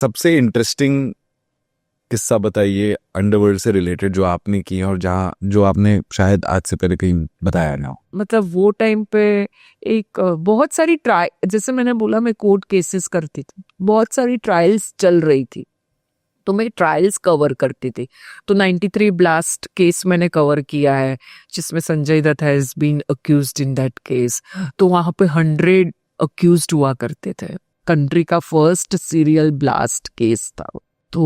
सबसे इंटरेस्टिंग किस्सा बताइए अंडरवर्ल्ड से रिलेटेड जो आपने की और जो आपने शायद आज से पहले कहीं बताया ना हो। मतलब वो टाइम पे एक बहुत सारी जैसे मैंने बोला मैं कोर्ट केसेस करती थी, बहुत सारी ट्रायल्स चल रही थी, तो मैं ट्रायल्स कवर करती थी। तो 93 ब्लास्ट केस मैंने कवर किया है, जिसमें Sanjay Dutt has been accused in that case. तो वहां पे 100 अक्यूज्ड हुआ करते थे। कंट्री का फर्स्ट सीरियल ब्लास्ट केस था। तो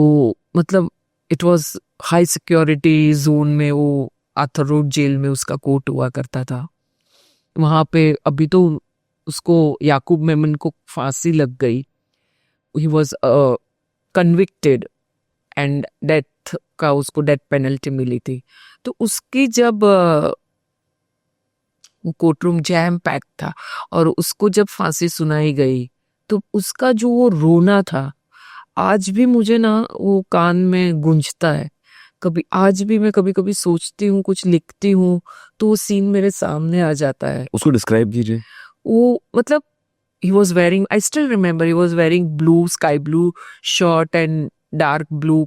मतलब it was high security zone में, वो आर्थर रोड जेल में उसका कोर्ट हुआ करता था। वहां पे अभी तो उसको याकूब मेमन को फांसी लग गई, he was convicted and death का उसको डेथ पेनल्टी मिली थी। तो उसकी जब कोर्ट रूम जैम पैक था और उसको जब फांसी सुनाई गई, तो उसका जो वो रोना था आज भी मुझे ना वो कान में गूंजता है। कभी आज भी मैं कभी कभी सोचती हूँ, कुछ लिखती हूँ, तो वो सीन मेरे सामने आ जाता है। उसको डिस्क्राइब कीजिए। वो मतलब he was wearing, I still remember, he was wearing blue, sky blue shirt and dark blue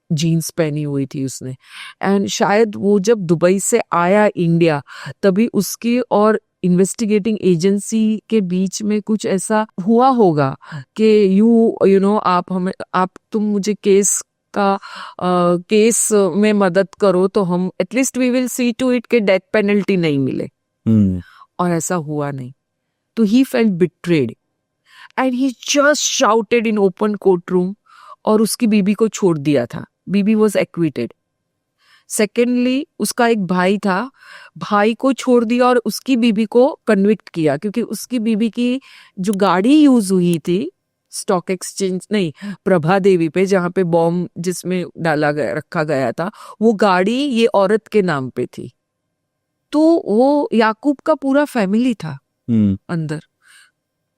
jeans पहनी हुई थी उसने। एंड शायद वो जब दुबई से आया इंडिया, तभी उसकी और इन्वेस्टिगेटिंग एजेंसी के बीच में कुछ ऐसा हुआ होगा कि यू नो आप तुम मुझे केस में मदद करो, तो हम at least we will see to it के डेथ पेनल्टी नहीं मिले। और ऐसा हुआ नहीं। तो he felt betrayed and he just shouted in open court room, और उसकी बीबी को छोड़ दिया था। बीबी वॉज एक्विटेड। सेकेंडली उसका एक भाई था, भाई को छोड़ दिया और उसकी बीबी को कन्विक्ट किया, क्योंकि उसकी बीबी की जो गाड़ी यूज हुई थी स्टॉक एक्सचेंज नहीं, प्रभा देवी पे, जहां पे बॉम्ब जिसमें डाला गया रखा गया था, वो गाड़ी ये औरत के नाम पे थी। तो वो याकूब का पूरा फैमिली था अंदर।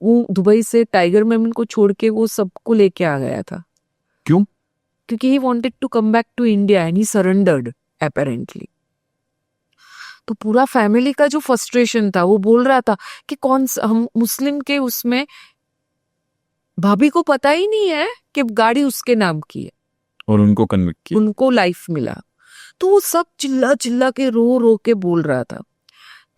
वो दुबई से टाइगर मेमन को छोड़ के वो सबको लेके आ गया था। क्यों? क्योंकि he wanted to come back to India and he surrendered apparently. तो पूरा फैमिली का जो फ्रस्ट्रेशन था, वो बोल रहा था कि हम मुस्लिम के उसमें भाभी को पता ही नहीं है कि गाड़ी उसके नाम की है, और उनको कन्विक्ट किया, उनको लाइफ मिला। तो वो सब चिल्ला चिल्ला के रो रो के बोल रहा था।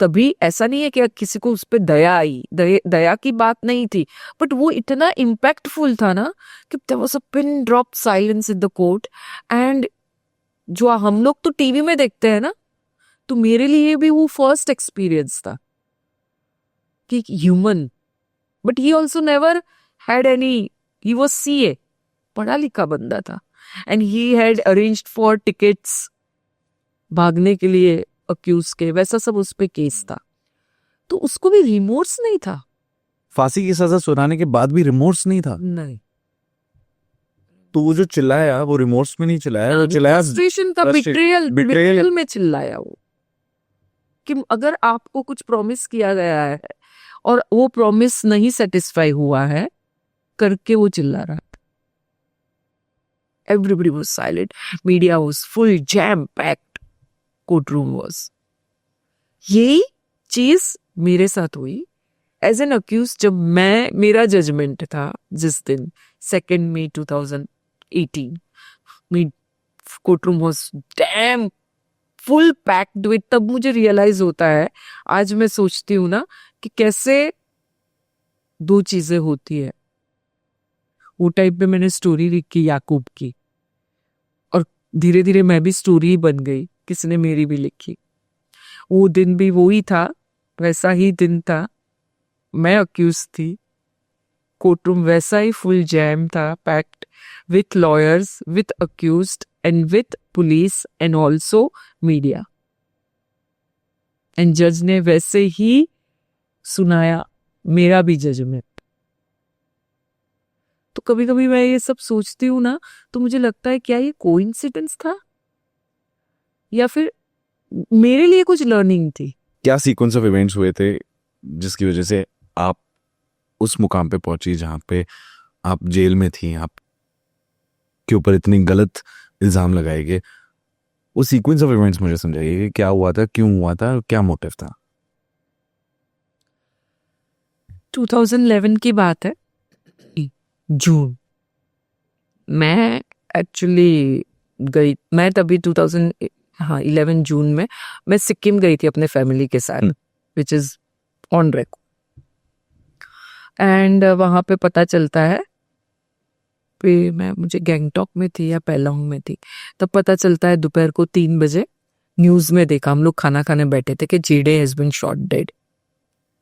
तभी ऐसा नहीं है कि किसी को उस पर दया आई, दया की बात नहीं थी, बट वो इतना इम्पैक्टफुल था ना कि there was a pin drop silence in the court. And जो हम लोग तो टीवी में देखते हैं ना, तो मेरे लिए भी वो फर्स्ट एक्सपीरियंस था कि human, but he also never had any, he was CA, पढ़ा लिखा बंदा था, and he had arranged for tickets भागने के लिए अक्यूज के, वैसा सब उस पे केस था। तो उसको भी रिमोर्स नहीं था। फांसी की सजा सुनाने के बाद भी रिमोर्स नहीं था? नहीं। तो वो जो चिल्लाया वो रिमोर्स में नहीं चिल्लाया, वो चिल्लाया फ्रस्ट्रेशन का, बिट्रेयल में चिल्लाया वो, कि अगर आपको कुछ प्रॉमिस किया गया है और वो प्रॉमिस नहीं सेटिस्फाई हुआ है करके वो चिल्ला रहा था। Everybody was silent, media was full jam packed, court room was. यही चीज मेरे साथ हुई एज एन अक्यूज जब मेरा जजमेंट था जिस दिन 2 मई 2018। Court room was dam full packed with, तब मुझे रियलाइज होता है, आज मैं सोचती हूँ ना, कि कैसे दो चीजें होती है। वो टाइम पे मैंने स्टोरी लिखी याकूब की, और धीरे धीरे मैं भी स्टोरी बन गई, किसी ने मेरी भी लिखी। वो दिन भी वही था, वैसा ही दिन था, मैं अक्यूज थी, कोर्ट रूम वैसा ही फुल जैम था, packed with lawyers, with accused and with police and also media. And जज ने वैसे ही सुनाया मेरा भी जजमेंट। तो कभी कभी मैं ये सब सोचती हूँ ना, तो मुझे लगता है क्या ये कोइंसिडेंस था या फिर मेरे लिए कुछ लर्निंग थी। क्या सीक्वेंस ऑफ इवेंट्स हुए थे जिसकी वजह से आप उस मुकाम पे पहुंची जहां पे आप जेल में थी, आप के ऊपर इतनी गलत इल्जाम लगाए गए? वो सीक्वेंस ऑफ इवेंट्स मुझे समझाइए कि क्या हुआ था, क्यों हुआ था, क्या मोटिव था? 2011 की बात है, जून। मैं एक्चुअली गई, मैं तभी 2011 जून में मैं सिक्किम गई थी अपने फैमिली के साथ, which is on record. And वहाँ पे पता चलता है मुझे गैंगटॉक में थी या पैलोंग में थी, तब पता चलता है दोपहर को 3 बजे न्यूज में देखा, हम लोग खाना खाने बैठे थे कि J Dey has been shot dead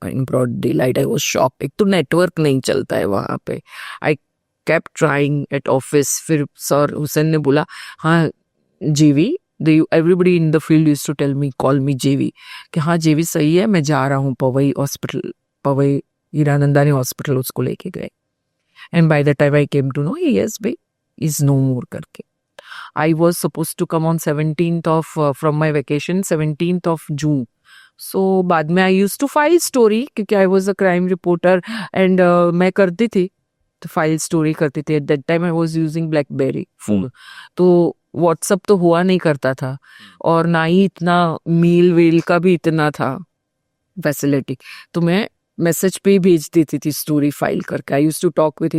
in broad daylight. I was shocked. एक तो नेटवर्क नहीं चलता है वहाँ पे। I kept trying at office. फिर सर हुसैन ने बोला हाँ JV, everybody in the field used to tell me call me JV, कि हाँ जेवी सही है, मैं जा रहा हूँ पवई हॉस्पिटल, पवई हीरानंदानी हॉस्पिटल उसको लेके गए। And by the time I came to know yes भाई इज नो मोर करके। I was supposed to come on 17th of from my vacation 17th of June. So बाद में I used to file story क्योंकि I was a crime reporter and मैं करती थी तो file story करती थी। At that time I was using BlackBerry phone. तो WhatsApp तो हुआ नहीं करता था और ना ही इतना मेल वेल का भी इतना था फैसिलिटी, तो मैं मैसेज पे ही भेज देती थी स्टोरी फाइल करके। I use to talk with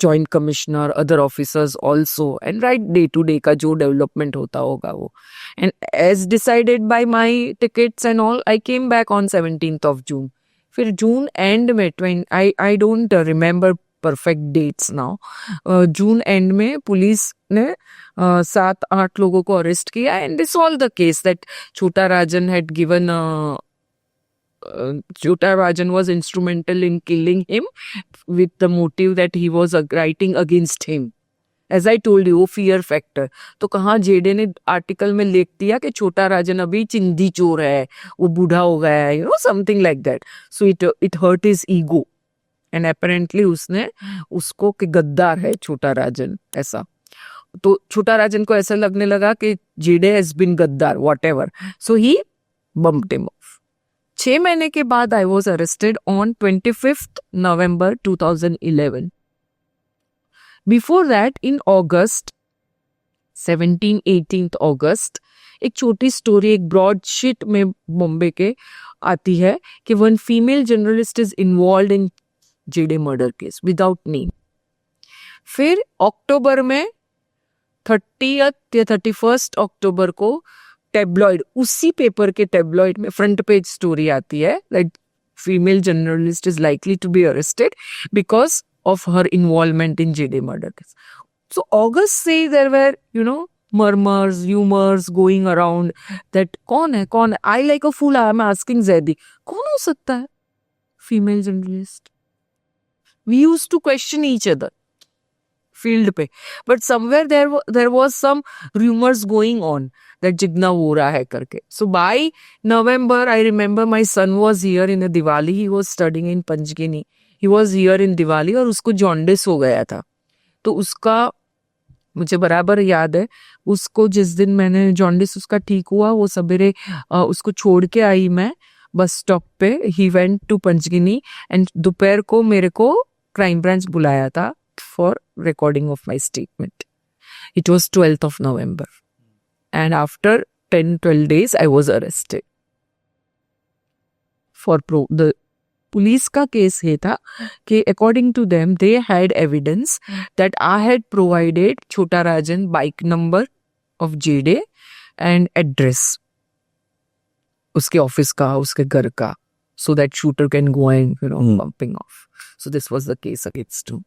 joint commissioner, other officers also and right day to day का जो डेवलपमेंट होता होगा वो। And as decided by my tickets and all I came back on 17th of June। फिर June end में I don't remember perfect dates now. June end में police ने 7-8 लोगों को अरेस्ट किया and this all the case that Chhota Rajan had given Chota Rajan was instrumental in killing him with the motive that he was writing against him. As I told you, वो fear factor। तो कहाँ जेडे ने article में लिख दिया कि छोटा राजन अभी चिंदी चोर है, वो बूढ़ा हो गया है, something like that. So it hurt his ego. And apparently उसने उसको कि गद्दार है छोटा राजन, ऐसा। तो छोटा राजन को ऐसा लगने लगा कि जेडे has been गद्दार, whatever. So he bumped him off। 6 महीने के बाद I was arrested on 25th November 2011। Before that in August 17-18 अगस्त एक छोटी स्टोरी एक ब्रॉडशीट में बॉम्बे के आती है कि one female journalist is involve in J Dey murder case without name. फिर अक्टूबर में 30th या 31st अक्टूबर को टेब्लॉइड, उसी पेपर के टेब्लॉइड में फ्रंट पेज स्टोरी आती है that female journalist is likely to be arrested because of her involvement in J Dey murder case. So August से there were murmurs, rumors going around that कौन है कौन है। I like a fool I am asking Zaidi कौन हो सकता है female journalist. We used to question each other field पे, but somewhere there was some rumours going on that Jigna हो रहा है करके। सो by November I remember my son was here in Diwali, he was studying in Panchgani, he was here in Diwali और उसको jaundice हो गया था। तो उसका मुझे बराबर याद है, उसको जिस दिन मैंने जॉन्डिस उसका ठीक हुआ वो सवेरे उसको छोड़ के आई मैं बस स्टॉप पे। He went to Panchgani and दोपहर को मेरे को क्राइम ब्रांच बुलाया था for recording of my statement. It was 12th of November. And after 10-12 days, I was arrested. For the police का केस ये था कि according to them, they had evidence that I had provided छोटा राजन bike number of JD and address उसके office का, उसके घर का, so that shooter can go and bumping off. So this was the case against him.